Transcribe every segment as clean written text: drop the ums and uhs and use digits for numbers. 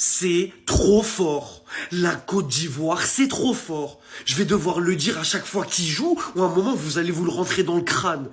C'est trop fort. La Côte d'Ivoire, c'est trop fort. Je vais devoir le dire à chaque fois qu'ils jouent ou à un moment vous allez vous le rentrer dans le crâne.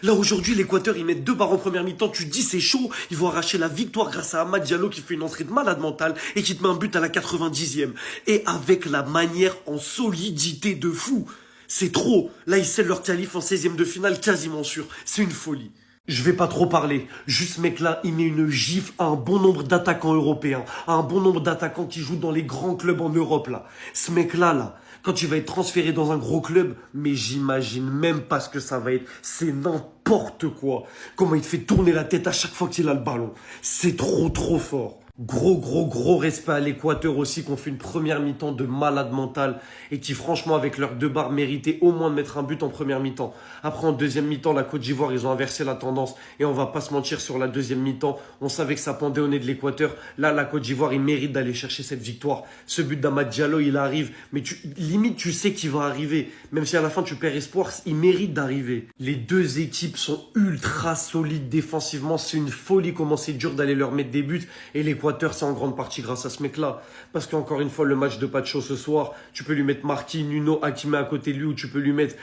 Là aujourd'hui l'Équateur ils mettent 2 barres en première mi-temps, tu te dis c'est chaud, ils vont arracher la victoire grâce à Amad Diallo qui fait une entrée de malade mentale et qui te met un but à la 90e. Et avec la manière en solidité de fou. C'est trop. Là ils scellent leur qualif en 16e de finale quasiment sûr. C'est une folie. Je vais pas trop parler. Juste ce mec-là, il met une gifle à un bon nombre d'attaquants européens, à un bon nombre d'attaquants qui jouent dans les grands clubs en Europe, là. Ce mec-là, là, quand il va être transféré dans un gros club, mais j'imagine même pas ce que ça va être. C'est n'importe quoi. Comment il te fait tourner la tête à chaque fois qu'il a le ballon. C'est trop, trop fort. Gros respect à l'Équateur aussi, qu'on fait une première mi-temps de malade mental et qui, franchement, avec leurs 2 barres, méritaient au moins de mettre un but en première mi-temps. Après, en deuxième mi-temps, la Côte d'Ivoire, ils ont inversé la tendance et on va pas se mentir sur la deuxième mi-temps. On savait que ça pendait au nez de l'Équateur. Là, la Côte d'Ivoire, ils méritent d'aller chercher cette victoire. Ce but d'Amad Diallo, il arrive, mais limite, tu sais qu'il va arriver. Même si à la fin, tu perds espoir, il mérite d'arriver. Les deux équipes sont ultra solides défensivement. C'est une folie comment c'est dur d'aller leur mettre des buts et l'Équateur, c'est en grande partie grâce à ce mec-là. Parce qu'encore une fois, le match de Pacho ce soir, tu peux lui mettre Marquis, Nuno, Hakimi à côté de lui, ou tu peux lui mettre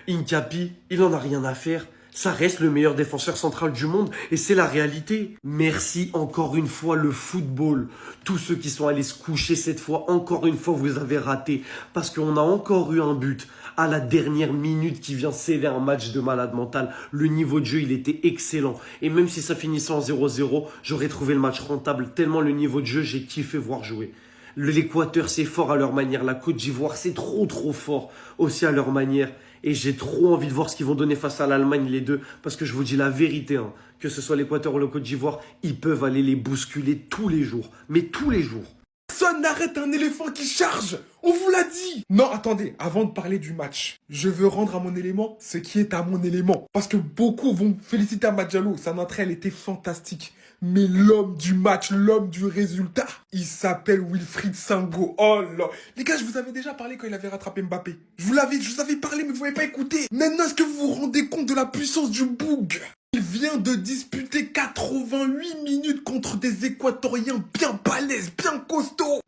Incapi. Il en a rien à faire. Ça reste le meilleur défenseur central du monde et c'est la réalité. Merci encore une fois le football. Tous ceux qui sont allés se coucher cette fois, encore une fois, vous avez raté. Parce qu'on a encore eu un but à la dernière minute qui vient sceller un match de malade mental. Le niveau de jeu, il était excellent. Et même si ça finissait en 0-0, j'aurais trouvé le match rentable. Tellement le niveau de jeu, j'ai kiffé voir jouer. L'Équateur, c'est fort à leur manière. La Côte d'Ivoire, c'est trop fort aussi à leur manière. Et j'ai trop envie de voir ce qu'ils vont donner face à l'Allemagne, les deux. Parce que je vous dis la vérité, hein, que ce soit l'Équateur ou la Côte d'Ivoire, ils peuvent aller les bousculer tous les jours. Mais tous les jours. Personne n'arrête un éléphant qui charge. On vous l'a dit. Non, attendez, avant de parler du match, je veux rendre à mon élément ce qui est à mon élément. Parce que beaucoup vont féliciter Amad Diallo. Sa entrée, elle était fantastique. Mais l'homme du match, l'homme du résultat, il s'appelle Wilfried Sango. Oh là. Les gars, je vous avais déjà parlé quand il avait rattrapé Mbappé. Je vous avais parlé, mais vous m'avez pas écouté. Maintenant, est-ce que vous vous rendez compte de la puissance du boug? Il vient de disputer 88 minutes contre des Équatoriens bien balèzes, bien costauds.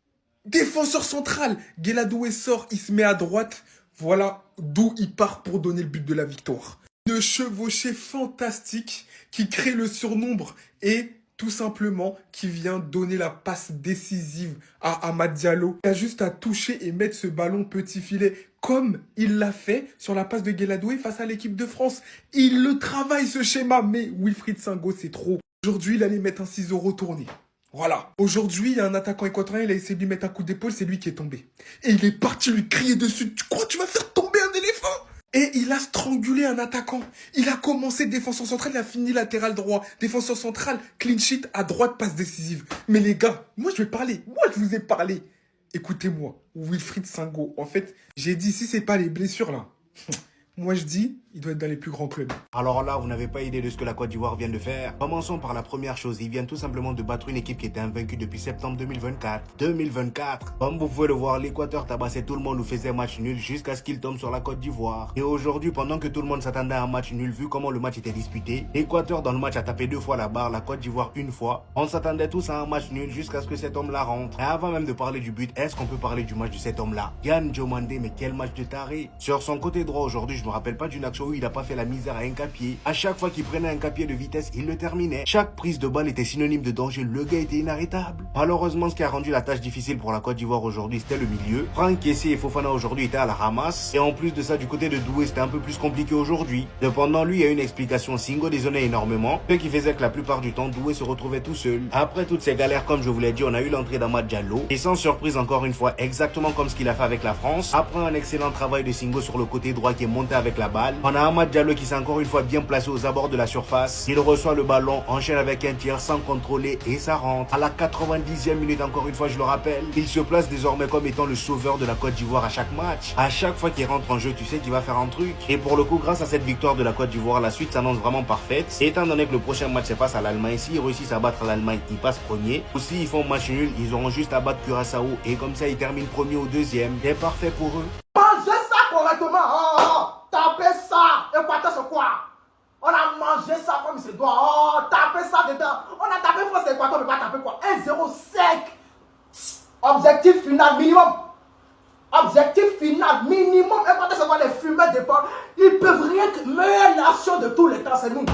Défenseur central, Gueladoué sort, il se met à droite. Voilà d'où il part pour donner le but de la victoire. Une chevauchée fantastique qui crée le surnombre et tout simplement qui vient donner la passe décisive à Amad Diallo. Il a juste à toucher et mettre ce ballon petit filet comme il l'a fait sur la passe de Gueladoué face à l'équipe de France. Il le travaille ce schéma, mais Wilfried Sango c'est trop. Aujourd'hui, il allait mettre un ciseau retourné. Voilà. Aujourd'hui, il y a un attaquant équatorien, il a essayé de lui mettre un coup d'épaule, c'est lui qui est tombé. Et il est parti lui crier dessus. Tu crois que tu vas faire tomber un éléphant? Et il a strangulé un attaquant. Il a commencé défenseur central, il a fini latéral droit. Défenseur central, clean sheet, à droite, passe décisive. Mais les gars, moi je vais parler. Moi je vous ai parlé. Écoutez-moi, Wilfried Sango. En fait, j'ai dit si c'est pas les blessures là. Moi je dis, il doit être dans les plus grands clubs. Alors là, vous n'avez pas idée de ce que la Côte d'Ivoire vient de faire. Commençons par la première chose. Ils viennent tout simplement de battre une équipe qui était invaincue depuis septembre 2024. 2024. Comme vous pouvez le voir, l'Équateur tabassait tout le monde ou faisait match nul jusqu'à ce qu'il tombe sur la Côte d'Ivoire. Et aujourd'hui, pendant que tout le monde s'attendait à un match nul, vu comment le match était disputé, l'Équateur dans le match a tapé 2 fois la barre, la Côte d'Ivoire une fois. On s'attendait tous à un match nul jusqu'à ce que cet homme-là rentre. Et avant même de parler du but, est-ce qu'on peut parler du match de cet homme-là? Yann Diomandé, mais quel match de taré. Sur son côté droit aujourd'hui, je me rappelle pas d'une action où il n'a pas fait la misère à un capier. À chaque fois qu'il prenait un capier de vitesse, il le terminait. Chaque prise de balle était synonyme de danger. Le gars était inarrêtable. Malheureusement, ce qui a rendu la tâche difficile pour la Côte d'Ivoire aujourd'hui, c'était le milieu. Franck Kessié et Fofana aujourd'hui étaient à la ramasse. Et en plus de ça, du côté de Doué, c'était un peu plus compliqué aujourd'hui. Cependant, lui, il y a une explication. Singo dézonnait énormément. Ce qui faisait que la plupart du temps, Doué se retrouvait tout seul. Après toutes ces galères, comme je vous l'ai dit, on a eu l'entrée d'Amad Diallo. Et sans surprise, encore une fois, exactement comme ce qu'il a fait avec la France. Après un excellent travail de Singo sur le côté droit qui est monté avec la balle, on a Amad Diallo qui s'est encore une fois bien placé aux abords de la surface. Il reçoit le ballon, enchaîne avec un tir sans contrôler et ça rentre. À la 90e minute, encore une fois, je le rappelle, il se place désormais comme étant le sauveur de la Côte d'Ivoire à chaque match. À chaque fois qu'il rentre en jeu, tu sais qu'il va faire un truc. Et pour le coup, grâce à cette victoire de la Côte d'Ivoire, la suite s'annonce vraiment parfaite. Et étant donné que le prochain match c'est face à l'Allemagne, s'ils réussissent à battre l'Allemagne, ils passent premier. Ou s'ils font match nul, ils auront juste à battre Curaçao et comme ça ils terminent premier au deuxième. C'est parfait pour eux. Mangez ça correctement. Tapez ça. Équateur, c'est quoi? On a mangé ça comme il se doit. Tapez ça dedans. On a tapé France Équateur, mais pas taper quoi? 1-0 sec. Objectif final minimum. Objectif final minimum. Et quand c'est quoi les fumeurs de porc, ils peuvent rien que meilleure nation de tous les temps, c'est nous.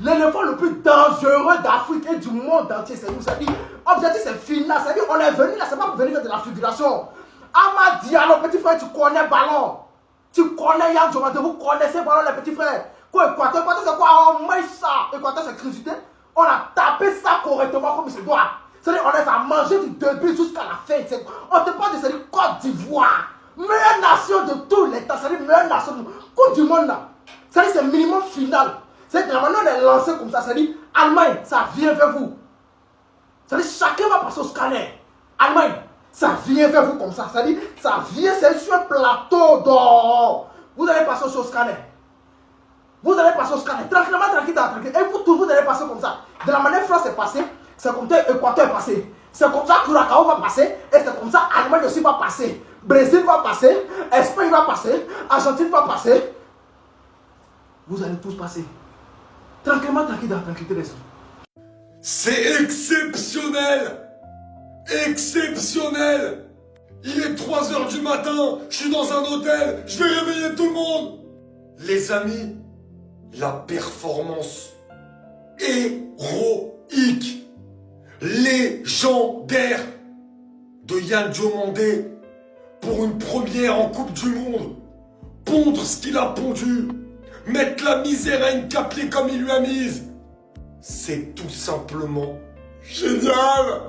L'éléphant le plus dangereux d'Afrique et du monde entier, c'est nous. C'est-à-dire, objectif c'est final. C'est-à-dire, on est venu là, c'est pas pour venir faire de la figuration. Amad Diallo, petit frère, tu connais ballon. Tu connais Yann Diomandé, vous connaissez ballon, les petits frères. Quoi, Équateur, c'est quoi? On met ça. Équateur, c'est crudité. On a tapé ça correctement comme il se doit. C'est-à-dire, on les a mangé du début jusqu'à la fin. On te parle de Côte d'Ivoire. Meilleure nation de tous les temps. C'est-à-dire, meilleure nation de Coupe du monde là. C'est-à-dire, c'est minimum final. C'est-à-dire, la manière on est lancé comme ça. C'est-à-dire, Allemagne, ça vient vers vous. C'est-à-dire, chacun va passer au scanner. Allemagne, ça vient vers vous comme ça. C'est-à-dire, ça vient, c'est sur un plateau d'or. Vous allez passer au scanner. Vous allez passer au scanner. Tranquillement, tranquille. Et vous allez passer comme ça. De la manière France est passée, c'est comme ça Équateur est passé. C'est comme ça Curacao va passer. Et c'est comme ça Allemagne aussi va passer. Brésil va passer. Espagne va passer. Argentine va passer. Vous allez tous passer. Tranquillement, tranquillité d'esprit. C'est exceptionnel! Exceptionnel! Il est 3 heures du matin, je suis dans un hôtel, je vais réveiller tout le monde! Les amis, la performance héroïque, légendaire de Yann Diomandé pour une première en Coupe du Monde. Pondre ce qu'il a pondu, mettre la misère à une caplée comme il lui a mise. C'est tout simplement génial,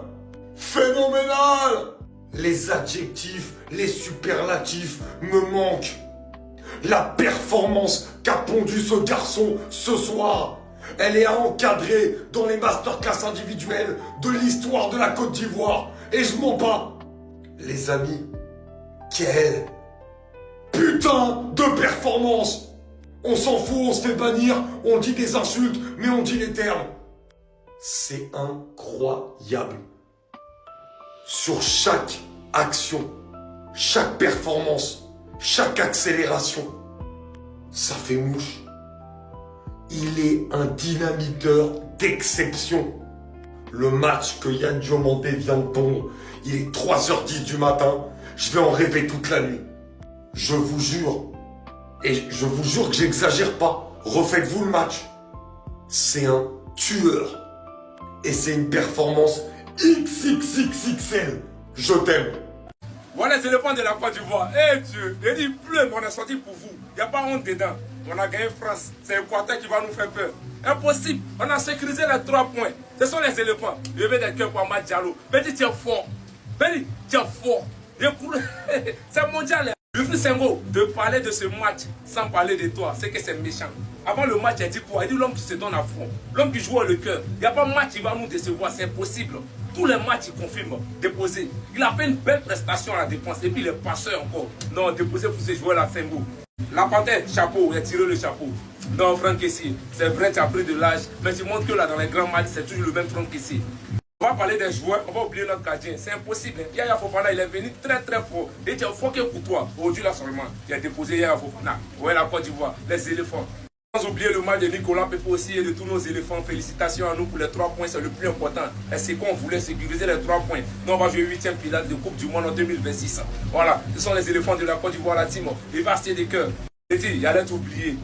phénoménal. Les adjectifs, les superlatifs me manquent. La performance qu'a pondu ce garçon ce soir, elle est à encadrer dans les masterclass individuelles de l'histoire de la Côte d'Ivoire. Et je m'en bats. Les amis, quelle putain de performance! On s'en fout, on se fait bannir, on dit des insultes, mais on dit les termes. C'est incroyable. Sur chaque action, chaque performance, chaque accélération, ça fait mouche. Il est un dynamiteur d'exception. Le match que Yann Diomandé vient de pondre, il est 3h10 du matin, je vais en rêver toute la nuit. Je vous jure. Et je vous jure que j'exagère pas. Refaites-vous le match. C'est un tueur. Et c'est une performance XXXXL. Je t'aime. Voilà, c'est le point de la Côte d'Ivoire. Eh Dieu, il dit plein, on est sorti pour vous. Il n'y a pas honte dedans. On a gagné France. C'est l'Équateur qui va nous faire peur. Impossible. On a sécurisé les 3 points. Ce sont les éléphants. Je vais des cœurs pour Amad Diallo. Petit, tu es fort. Petit, tu es fort. C'est mondial. Luffy Senghor, de parler de ce match sans parler de toi, c'est que c'est méchant. Avant le match, il dit quoi? Il dit l'homme qui se donne à fond, l'homme qui joue le cœur. Il n'y a pas de match qui va nous décevoir, c'est impossible. Tous les matchs, il confirme, déposé. Il a fait une belle prestation à la défense et puis il est passeur encore. Non, déposé pour ce joueur-là, Senghor. La panthère, chapeau, il a tiré le chapeau. Non, Franck Kessie, c'est vrai, tu as pris de l'âge, mais tu montres que là, dans les grands matchs, c'est toujours le même Franck Kessie. On va parler des joueurs, on va oublier notre gardien, c'est impossible. Yaya Fofana, il est venu très fort. Et tu es fort que pour toi. Aujourd'hui là seulement, il a déposé Yaya Fofana. Ouais, la Côte d'Ivoire, les éléphants. Sans oublier le match de Nicolas Pepe aussi et de tous nos éléphants. Félicitations à nous pour les 3 points, c'est le plus important. Et c'est qu'on voulait sécuriser les 3 points. Nous on va jouer 8e finale de Coupe du Monde en 2026. Voilà, ce sont les éléphants de la Côte d'Ivoire, la team. Il va se des cœurs. Petit, il allait t'oublier.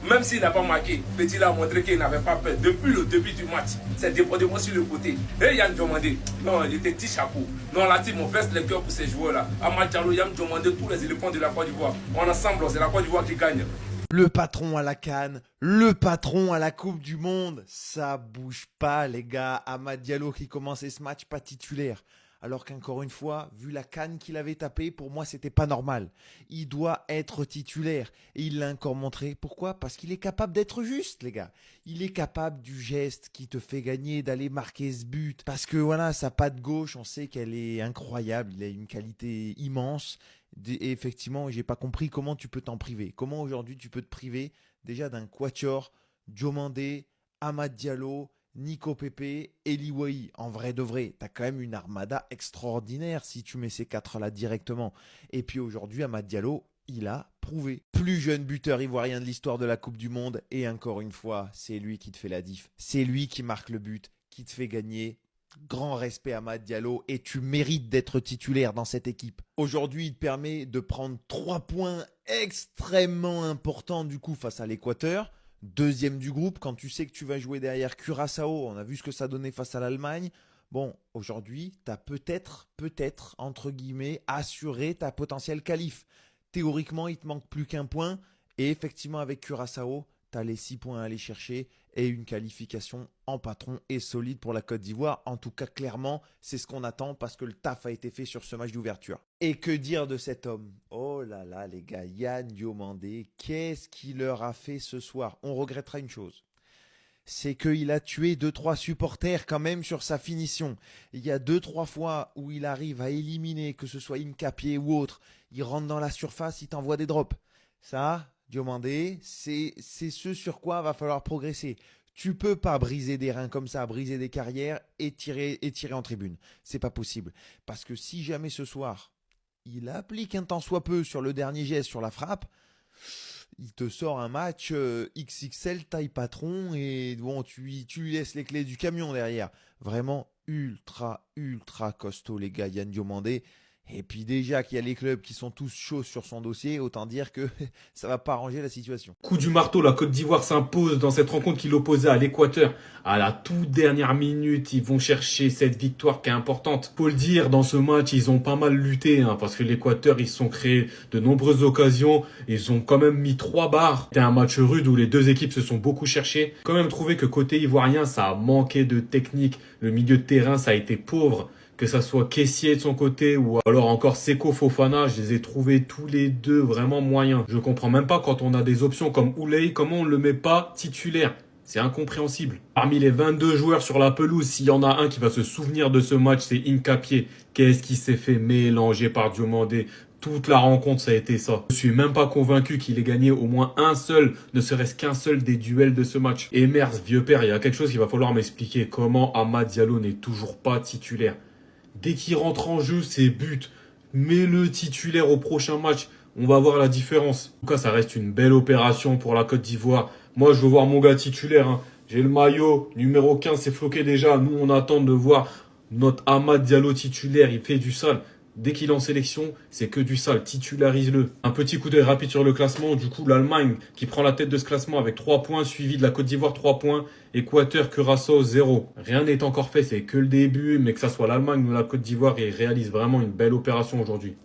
Même s'il n'a pas marqué, Petit a montré qu'il n'avait pas peur. Depuis le début du match, c'est débordement sur le côté. Et Yann Diomandé, non, il était petit chapeau. Non, la team, on verse les cœurs pour ces joueurs-là. Amad Diallo, Yann Diomandé, tous les éléphants de la Côte d'Ivoire. On ensemble, c'est la Côte d'Ivoire qui gagne. Le patron à la CAN, le patron à la Coupe du Monde, ça bouge pas les gars. Amad Diallo qui commençait ce match pas titulaire. Alors qu'encore une fois, vu la canne qu'il avait tapée, pour moi, c'était pas normal. Il doit être titulaire. Et il l'a encore montré. Pourquoi? Parce qu'il est capable d'être juste, les gars. Il est capable du geste qui te fait gagner, d'aller marquer ce but. Parce que voilà, sa patte gauche, on sait qu'elle est incroyable. Il a une qualité immense. Et effectivement, j'ai pas compris comment tu peux t'en priver. Comment aujourd'hui tu peux te priver déjà d'un quatuor, Diomandé, Amad Diallo, Nico Pepe, Eli Wahi. En vrai de vrai, tu as quand même une armada extraordinaire si tu mets ces 4-là directement. Et puis aujourd'hui, Amad Diallo, il a prouvé. Plus jeune buteur ivoirien de l'histoire de la Coupe du Monde. Et encore une fois, c'est lui qui te fait la diff. C'est lui qui marque le but, qui te fait gagner. grand respect à Amad Diallo et tu mérites d'être titulaire dans cette équipe. Aujourd'hui, il te permet de prendre 3 points extrêmement importants du coup face à l'Équateur. Deuxième du groupe, quand tu sais que tu vas jouer derrière Curaçao, on a vu ce que ça donnait face à l'Allemagne. Bon, aujourd'hui, tu as peut-être, entre guillemets, assuré ta potentielle qualif. Théoriquement, il te manque plus qu'un point. Et effectivement, avec Curaçao, tu as les 6 points à aller chercher et une qualification en patron et solide pour la Côte d'Ivoire. En tout cas, clairement, c'est ce qu'on attend parce que le taf a été fait sur ce match d'ouverture. Et que dire de cet homme? Oh là là, les gars, Yann Diomandé, qu'est-ce qu'il leur a fait ce soir? On regrettera une chose. C'est qu'il a tué 2-3 supporters quand même sur sa finition. Il y a 2-3 fois où il arrive à éliminer, que ce soit Hincapié ou autre, il rentre dans la surface, il t'envoie des drops. Ça, Diomandé, c'est ce sur quoi va falloir progresser. Tu peux pas briser des reins comme ça, briser des carrières et tirer en tribune. C'est pas possible. Parce que si jamais ce soir, il applique un tant soit peu sur le dernier geste, sur la frappe, il te sort un match XXL taille patron et bon, tu lui laisses les clés du camion derrière. Vraiment ultra costaud les gars, Yann Diomandé. Et puis déjà qu'il y a les clubs qui sont tous chauds sur son dossier, autant dire que ça va pas arranger la situation. Coup du marteau, la Côte d'Ivoire s'impose dans cette rencontre qui l'opposait à l'Équateur. À la toute dernière minute, ils vont chercher cette victoire qui est importante. Faut le dire, dans ce match, ils ont pas mal lutté, parce que l'Équateur, ils se sont créés de nombreuses occasions. Ils ont quand même mis 3 barres. C'était un match rude où les deux équipes se sont beaucoup cherchées. Quand même trouvé que côté ivoirien, ça a manqué de technique. Le milieu de terrain, ça a été pauvre. Que ça soit Kessié de son côté ou alors encore Seko Fofana, je les ai trouvés tous les deux vraiment moyens. Je comprends même pas quand on a des options comme Ouley, comment on le met pas titulaire. C'est incompréhensible. Parmi les 22 joueurs sur la pelouse, s'il y en a un qui va se souvenir de ce match, c'est Hincapié. Qu'est-ce qui s'est fait mélanger par Diomandé? Toute la rencontre, ça a été ça. Je suis même pas convaincu qu'il ait gagné au moins un seul, ne serait-ce qu'un seul des duels de ce match. Emers, vieux père, il y a quelque chose qu'il va falloir m'expliquer. Comment Amad Diallo n'est toujours pas titulaire? Dès qu'il rentre en jeu, c'est but. Mets-le titulaire au prochain match. On va voir la différence. En tout cas, ça reste une belle opération pour la Côte d'Ivoire. Moi, je veux voir mon gars titulaire. J'ai le maillot. Numéro 15, c'est floqué déjà. Nous, on attend de voir notre Amad Diallo titulaire. Il fait du sale. Dès qu'il est en sélection, c'est que du sale. Titularise-le. Un petit coup d'œil rapide sur le classement. Du coup, l'Allemagne qui prend la tête de ce classement avec 3 points, suivi de la Côte d'Ivoire 3 points. Équateur, Curaçao 0. Rien n'est encore fait, c'est que le début. Mais que ça soit l'Allemagne ou la Côte d'Ivoire, ils réalisent vraiment une belle opération aujourd'hui.